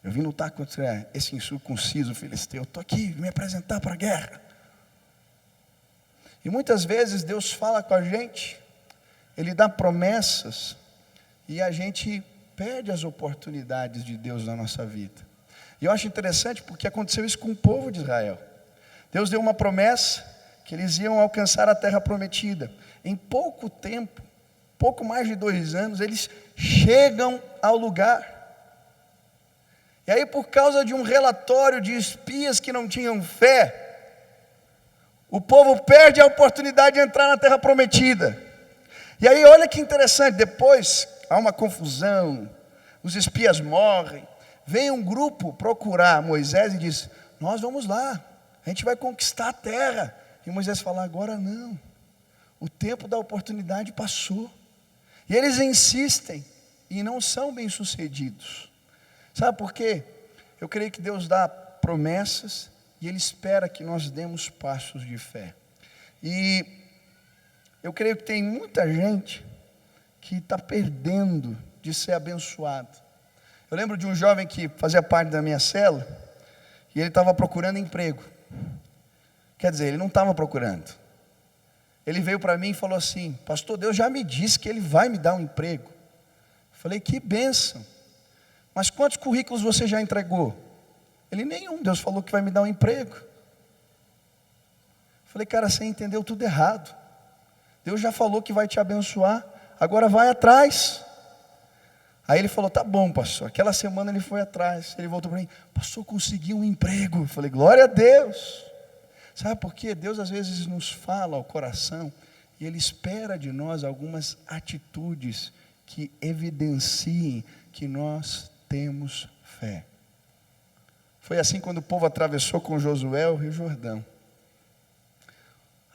eu vim lutar contra esse incircunciso filisteu, eu estou aqui, vim me apresentar para a guerra. E muitas vezes Deus fala com a gente, Ele dá promessas, e a gente perde as oportunidades de Deus na nossa vida. E eu acho interessante porque aconteceu isso com o povo de Israel. Deus deu uma promessa que eles iam alcançar a terra prometida. Em pouco tempo, pouco mais de 2 anos, eles chegam ao lugar. E aí, por causa de um relatório de espias que não tinham fé, o povo perde a oportunidade de entrar na terra prometida. E aí, olha que interessante, depois há uma confusão, os espias morrem, vem um grupo procurar Moisés e diz: nós vamos lá, a gente vai conquistar a terra. E Moisés fala: agora não, o tempo da oportunidade passou. E eles insistem e não são bem sucedidos. Sabe por quê? Eu creio que Deus dá promessas e Ele espera que nós demos passos de fé. E eu creio que tem muita gente que está perdendo de ser abençoado. Eu lembro de um jovem que fazia parte da minha célula, e ele estava procurando emprego. Quer dizer, ele não estava procurando. Ele veio para mim e falou assim: pastor, Deus já me disse que Ele vai me dar um emprego. Eu falei: que bênção. Mas quantos currículos você já entregou? Ele: nenhum. Deus falou que vai me dar um emprego. Eu falei: cara, você entendeu tudo errado. Deus já falou que vai te abençoar, agora vai atrás. Aí ele falou: tá bom, pastor. Aquela semana ele foi atrás. Ele voltou para mim: pastor, consegui um emprego. Eu falei: glória a Deus. Sabe por quê? Deus às vezes nos fala ao coração e Ele espera de nós algumas atitudes que evidenciem que nós temos fé. Foi assim quando o povo atravessou com Josué o Rio Jordão.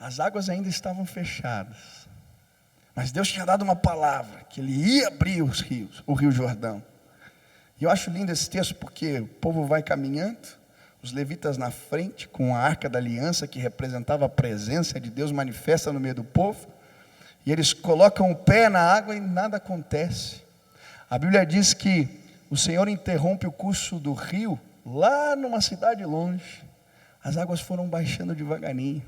As águas ainda estavam fechadas, mas Deus tinha dado uma palavra, que Ele ia abrir os rios, o Rio Jordão. E eu acho lindo esse texto porque o povo vai caminhando, os levitas na frente, com a arca da aliança, que representava a presença de Deus manifesta no meio do povo, e eles colocam o pé na água e nada acontece. A Bíblia diz que o Senhor interrompe o curso do rio, lá numa cidade longe, as águas foram baixando devagarinho,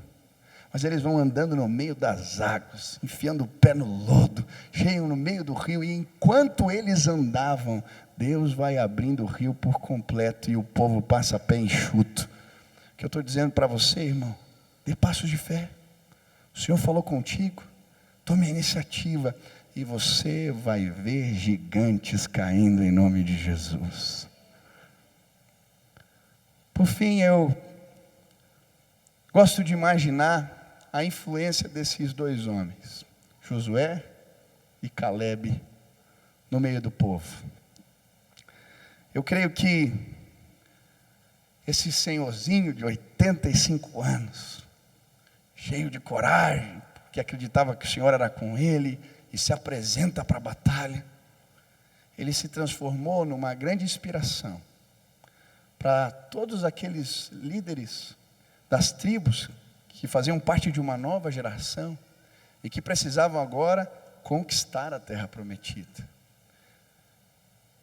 mas eles vão andando no meio das águas, enfiando o pé no lodo, cheio no meio do rio, e enquanto eles andavam, Deus vai abrindo o rio por completo, e o povo passa a pé enxuto. O que eu estou dizendo para você, irmão, dê passos de fé. O Senhor falou contigo, tome a iniciativa, e você vai ver gigantes caindo em nome de Jesus. Por fim, eu gosto de imaginar a influência desses dois homens, Josué e Calebe, no meio do povo. Eu creio que esse senhorzinho de 85 anos, cheio de coragem, que acreditava que o Senhor era com ele, e se apresenta para a batalha, ele se transformou numa grande inspiração para todos aqueles líderes das tribos que faziam parte de uma nova geração e que precisavam agora conquistar a terra prometida.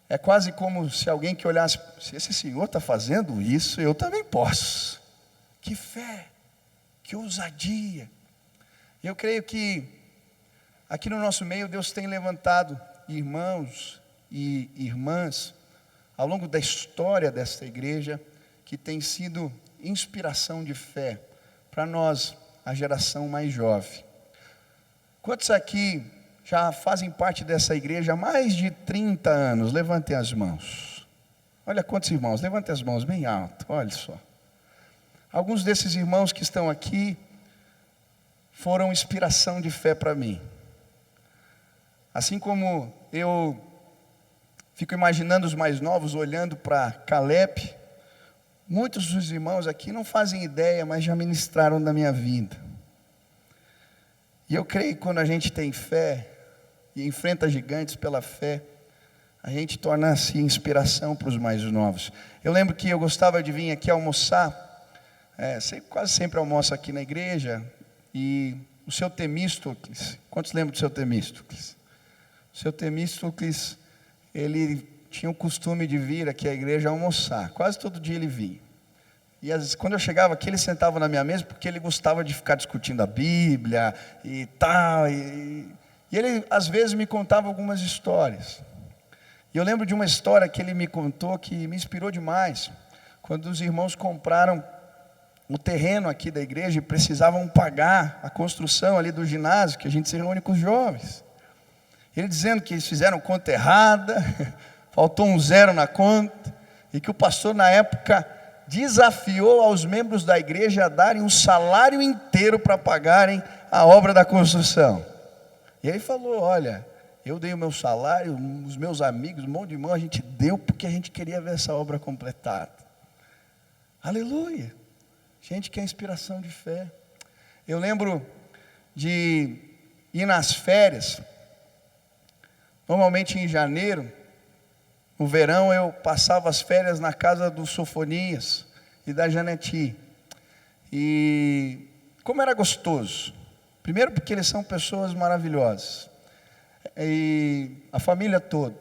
É quase como se alguém que olhasse, se esse senhor está fazendo isso, eu também posso. Que fé, que ousadia. Eu creio que aqui no nosso meio Deus tem levantado irmãos e irmãs ao longo da história desta igreja que tem sido inspiração de fé para nós, a geração mais jovem. Quantos aqui já fazem parte dessa igreja há mais de 30 anos? Levantem as mãos. Olha quantos irmãos, levantem as mãos bem alto, olha só. Alguns desses irmãos que estão aqui foram inspiração de fé para mim. Assim como eu fico imaginando os mais novos olhando para Caleb, muitos dos irmãos aqui não fazem ideia, mas já ministraram na minha vida. E eu creio que quando a gente tem fé e enfrenta gigantes pela fé, a gente torna-se inspiração para os mais novos. Eu lembro que eu gostava de vir aqui almoçar, quase sempre almoço aqui na igreja, e o seu Temístocles, quantos lembram do seu Temístocles? O seu Temístocles, ele tinha o costume de vir aqui à igreja almoçar, quase todo dia ele vinha. E às vezes, quando eu chegava aqui, ele sentava na minha mesa, porque ele gostava de ficar discutindo a Bíblia e tal, e ele às vezes me contava algumas histórias. E eu lembro de uma história que ele me contou, que me inspirou demais, quando os irmãos compraram o terreno aqui da igreja e precisavam pagar a construção ali do ginásio, que a gente se reúne com os jovens. Ele dizendo que eles fizeram conta errada, faltou um zero na conta, e que o pastor na época desafiou aos membros da igreja a darem um salário inteiro para pagarem a obra da construção. E ele falou, olha, eu dei o meu salário, os meus amigos, um monte de irmão, a gente deu porque a gente queria ver essa obra completada. Aleluia! Gente que é inspiração de fé. Eu lembro de ir nas férias, normalmente em janeiro, no verão eu passava as férias na casa do Sofonias e da Janeti. E como era gostoso. Primeiro porque eles são pessoas maravilhosas. E a família toda.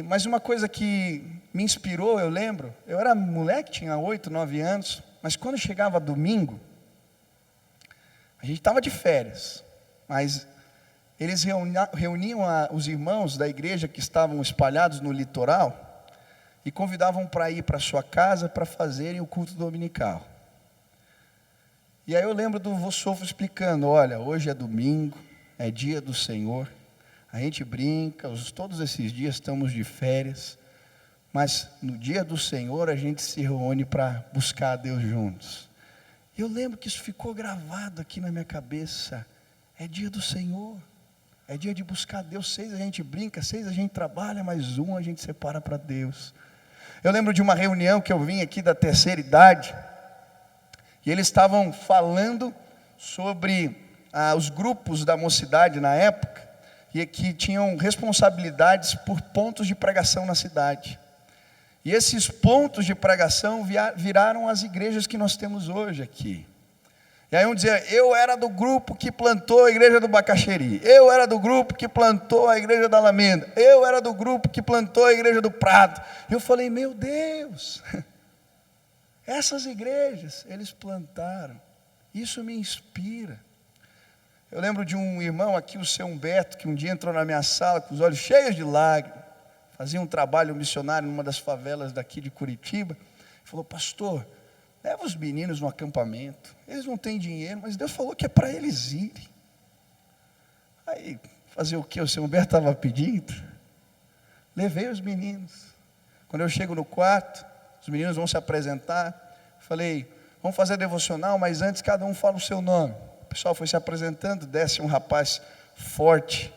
Mas uma coisa que me inspirou, eu lembro, eu era moleque, tinha 8, 9 anos, mas quando chegava domingo, a gente estava de férias, mas eles reuniam os irmãos da igreja que estavam espalhados no litoral e convidavam para ir para sua casa para fazerem o culto dominical. E aí eu lembro do vô Sofo explicando, olha, hoje é domingo, é dia do Senhor, a gente brinca, todos esses dias estamos de férias, mas no dia do Senhor a gente se reúne para buscar a Deus juntos. E eu lembro que isso ficou gravado aqui na minha cabeça, é dia do Senhor. É dia de buscar Deus, 6 a gente brinca, 6 a gente trabalha, mas 1 a gente separa para Deus. Eu lembro de uma reunião que eu vim aqui da terceira idade, e eles estavam falando sobre os grupos da mocidade na época, e que tinham responsabilidades por pontos de pregação na cidade. E esses pontos de pregação viraram as igrejas que nós temos hoje aqui. E aí um dizia, eu era do grupo que plantou a igreja do Bacaxeri, eu era do grupo que plantou a igreja da Alameda, eu era do grupo que plantou a igreja do Prado. E eu falei, meu Deus, essas igrejas eles plantaram, isso me inspira. Eu lembro de um irmão aqui, o seu Humberto, que um dia entrou na minha sala com os olhos cheios de lágrimas, fazia um trabalho missionário numa das favelas daqui de Curitiba, falou, pastor, leva os meninos no acampamento, eles não têm dinheiro, mas Deus falou que é para eles irem. Aí, fazer o que o seu Humberto estava pedindo? Levei os meninos. Quando eu chego no quarto, os meninos vão se apresentar, falei, vamos fazer devocional, mas antes cada um fala o seu nome. O pessoal foi se apresentando, desce um rapaz forte,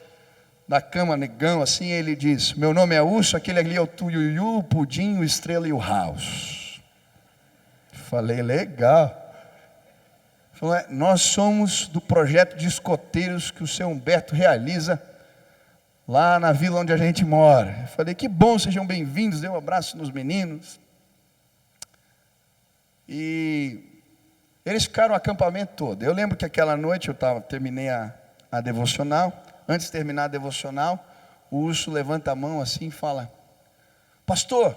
da cama, negão, assim, ele diz, meu nome é Urso, aquele ali é o Tuiuiu, o Pudim, o Estrela e o House. Falei, legal. Falou, nós somos do projeto de escoteiros que o seu Humberto realiza lá na vila onde a gente mora. Eu falei, que bom, sejam bem-vindos, dei um abraço nos meninos. E eles ficaram o acampamento todo. Eu lembro que aquela noite terminei a devocional. Antes de terminar a devocional, o Urso levanta a mão assim e fala, pastor,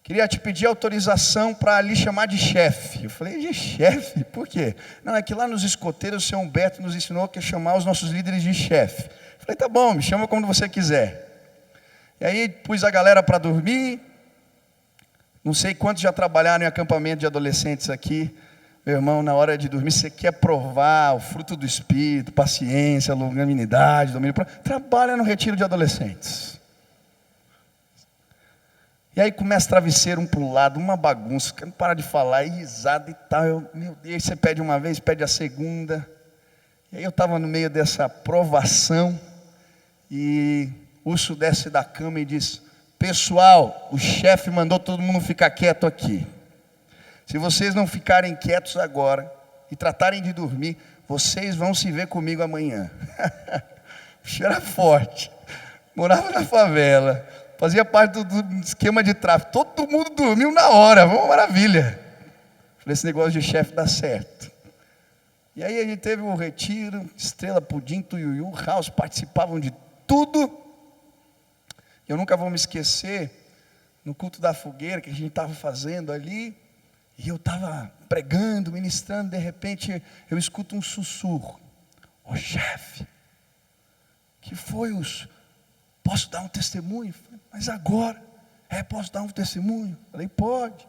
queria te pedir autorização para lhe chamar de chefe. Eu falei, de chefe? Por quê? Não, é que lá nos escoteiros o seu Humberto nos ensinou que é chamar os nossos líderes de chefe. Eu falei, tá bom, me chama como você quiser. E aí pus a galera para dormir. Não sei quantos já trabalharam em acampamento de adolescentes aqui. Meu irmão, na hora de dormir, você quer provar o fruto do Espírito, paciência, longanimidade, domínio próprio. Trabalha no retiro de adolescentes. E aí começa travesseiro um para o lado, uma bagunça, não para de falar, e risada e tal. Meu Deus, você pede uma vez, pede a segunda. E aí eu estava no meio dessa provação, e o Urso desce da cama e diz, pessoal, o chefe mandou todo mundo ficar quieto aqui. Se vocês não ficarem quietos agora e tratarem de dormir, vocês vão se ver comigo amanhã. O cheiro era forte. Morava na favela. Fazia parte do esquema de tráfico. Todo mundo dormiu na hora. Vamos, maravilha. Falei, esse negócio de chefe dá certo. E aí a gente teve um retiro. Estrela, Pudim, Tuiuiu, House participavam de tudo. Eu nunca vou me esquecer, no culto da fogueira que a gente estava fazendo ali. E eu estava pregando, ministrando, de repente eu escuto um sussurro. Ô chefe, que foi os... Posso dar um testemunho? Falei, mas agora? Posso dar um testemunho? Falei, pode.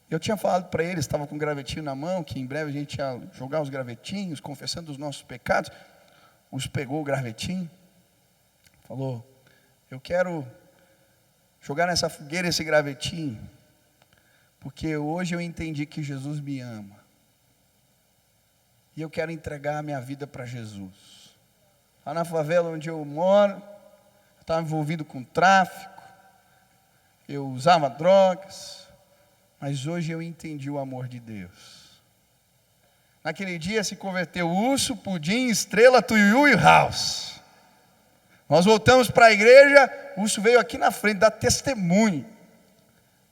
Eu tinha falado para eles, estava com um gravetinho na mão, que em breve a gente ia jogar os gravetinhos, confessando os nossos pecados. Os pegou o gravetinho, falou, eu quero jogar nessa fogueira esse gravetinho, porque hoje eu entendi que Jesus me ama. E eu quero entregar a minha vida para Jesus. Lá na favela onde eu moro, eu estava envolvido com tráfico, eu usava drogas, mas hoje eu entendi o amor de Deus. Naquele dia se converteu Urso, Pudim, Estrela, Tuiuiu e House. Nós voltamos para a igreja, o Urso veio aqui na frente dar testemunho.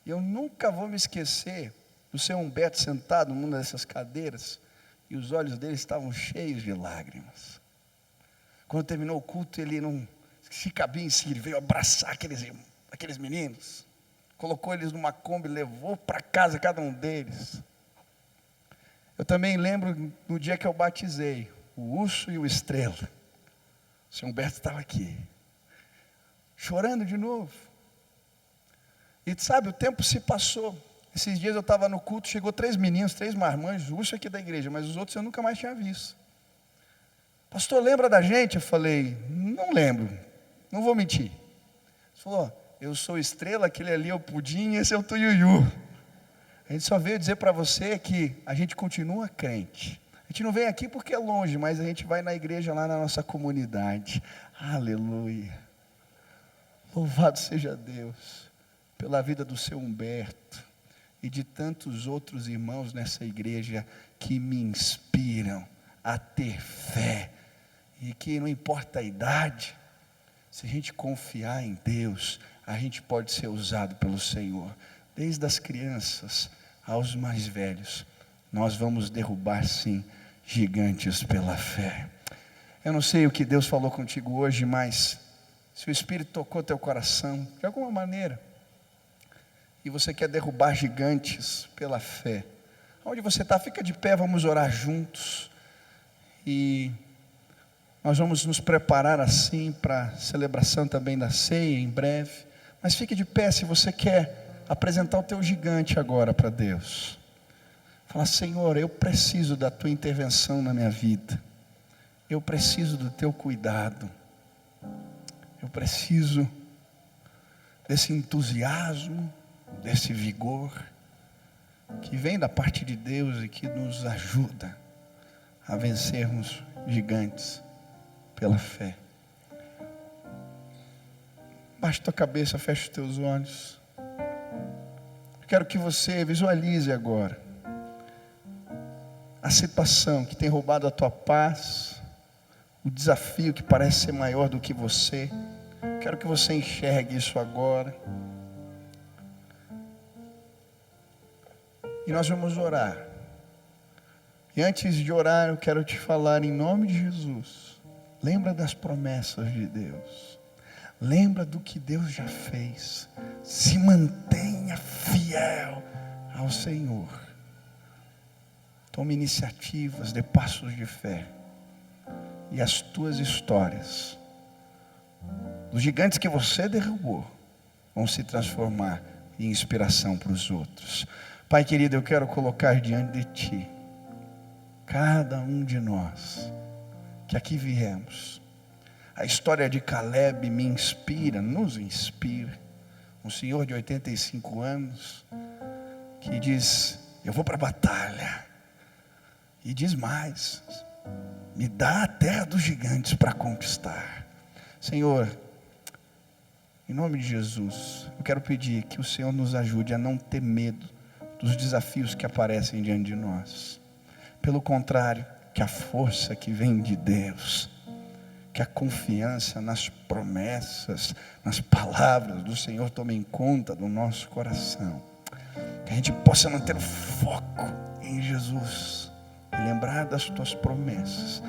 Eu nunca vou me esquecer do seu Humberto sentado numa dessas cadeiras, e os olhos dele estavam cheios de lágrimas. Quando terminou o culto, ele não se cabia em si, ele veio abraçar aqueles meninos, colocou eles numa Kombi, levou para casa cada um deles. Eu também lembro no dia que eu batizei, o Urso e o Estrela. O seu Humberto estava aqui, chorando de novo. E sabe, o tempo se passou. Esses dias eu estava no culto, chegou 3 meninos, 3 marmanjos, o Urso aqui da igreja, mas os outros eu nunca mais tinha visto. Pastor, lembra da gente? Eu falei, não lembro, não vou mentir. Ele falou, eu sou Estrela, aquele ali é o Pudim, esse é o Tuiuiu. A gente só veio dizer para você que a gente continua crente. A gente não vem aqui porque é longe, mas a gente vai na igreja lá na nossa comunidade. Aleluia. Louvado seja Deus pela vida do seu Humberto e de tantos outros irmãos nessa igreja que me inspiram a ter fé, e que não importa a idade, se a gente confiar em Deus, a gente pode ser usado pelo Senhor, desde as crianças aos mais velhos. nós vamos derrubar sim gigantes pela fé. Eu não sei o que Deus falou contigo hoje, mas se o Espírito tocou teu coração de alguma maneira, e você quer derrubar gigantes pela fé, onde você está, fica de pé, vamos orar juntos. E nós vamos nos preparar assim para a celebração também da ceia em breve. Mas fique de pé se você quer apresentar o teu gigante agora para Deus. Fala: Senhor, eu preciso da tua intervenção na minha vida. Eu preciso do teu cuidado. Eu preciso desse entusiasmo, desse vigor que vem da parte de Deus e que nos ajuda a vencermos gigantes pela fé. Baixa tua cabeça, fecha os teus olhos. Eu quero que você visualize agora a situação que tem roubado a tua paz, o desafio que parece ser maior do que você. Quero que você enxergue isso agora. E nós vamos orar. E antes de orar, eu quero te falar em nome de Jesus. Lembra das promessas de Deus. Lembra do que Deus já fez. Se mantenha fiel ao Senhor. Tome iniciativas, dê passos de fé. E as tuas histórias, os gigantes que você derrubou, vão se transformar em inspiração para os outros. Pai querido, eu quero colocar diante de Ti cada um de nós que aqui viemos. A história de Caleb me inspira, nos inspira. Um senhor de 85 anos que diz: eu vou para a batalha. E diz mais: me dá a terra dos gigantes para conquistar. Senhor, em nome de Jesus, eu quero pedir que o Senhor nos ajude a não ter medo dos desafios que aparecem diante de nós. Pelo contrário, que a força que vem de Deus, que a confiança nas promessas, nas palavras do Senhor tomem conta do nosso coração. Que a gente possa manter o foco em Jesus e lembrar das tuas promessas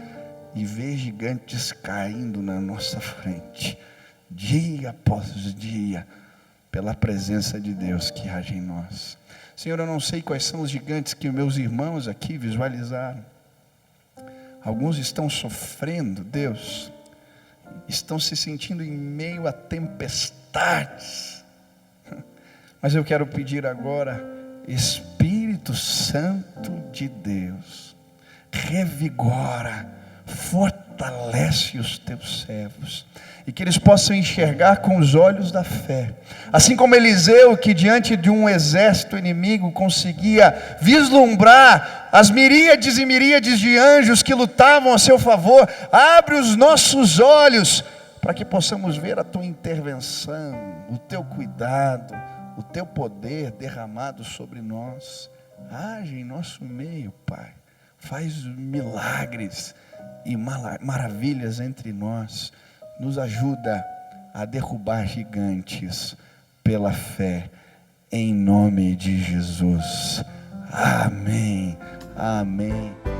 e ver gigantes caindo na nossa frente, dia após dia, pela presença de Deus que age em nós. Senhor, eu não sei quais são os gigantes que meus irmãos aqui visualizaram. Alguns estão sofrendo, Deus, estão se sentindo em meio a tempestades. Mas eu quero pedir agora, Espírito Santo de Deus, revigora, fortalece os teus servos, e que eles possam enxergar com os olhos da fé, assim como Eliseu, que diante de um exército inimigo conseguia vislumbrar as miríades e miríades de anjos que lutavam a seu favor. Abre os nossos olhos para que possamos ver a tua intervenção, o teu cuidado, o teu poder derramado sobre nós. Age em nosso meio, Pai, faz milagres e maravilhas entre nós. Nos ajuda a derrubar gigantes pela fé, em nome de Jesus. Amém. Amém.